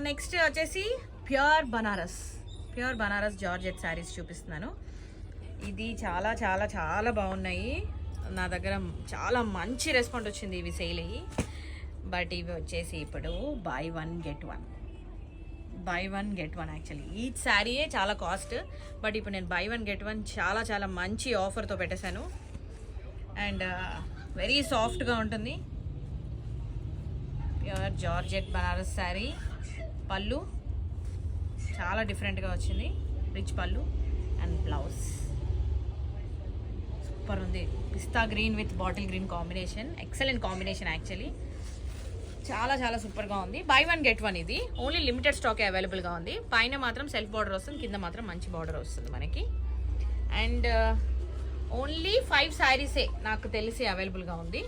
Next వచ్చేసి pure Banaras georgette saris చూపిస్తున్నాను. ఇది చాలా చాలా చాలా బాగున్నాయి. నా దగ్గర చాలా మంచి రెస్పాన్స్ వచ్చింది ఇవి సేల్ అయ్యి. బట్ ఇవి వచ్చేసి ఇప్పుడు buy one get one actually each శారీయే చాలా కాస్ట్. బట్ ఇప్పుడు నేను బై వన్ గెట్ వన్ చాలా చాలా మంచి ఆఫర్తో పెట్టేశాను. అండ్ వెరీ సాఫ్ట్గా ఉంటుంది. Pure georgette Banaras sari. పళ్ళు చాలా డిఫరెంట్గా వచ్చింది, రిచ్ పళ్ళు. అండ్ బ్లౌజ్ సూపర్ ఉంది. పిస్తా green with bottle green combination, excellent combination actually. చాలా చాలా సూపర్గా ఉంది. Buy one get one. ఇది ఓన్లీ లిమిటెడ్ స్టాకే అవైలబుల్గా ఉంది. పైన మాత్రం సెల్ఫ్ బార్డర్ వస్తుంది, కింద మాత్రం మంచి బార్డర్ వస్తుంది మనకి. అండ్ ఓన్లీ 5 శారీసే నాకు తెలిసి అవైలబుల్గా ఉంది.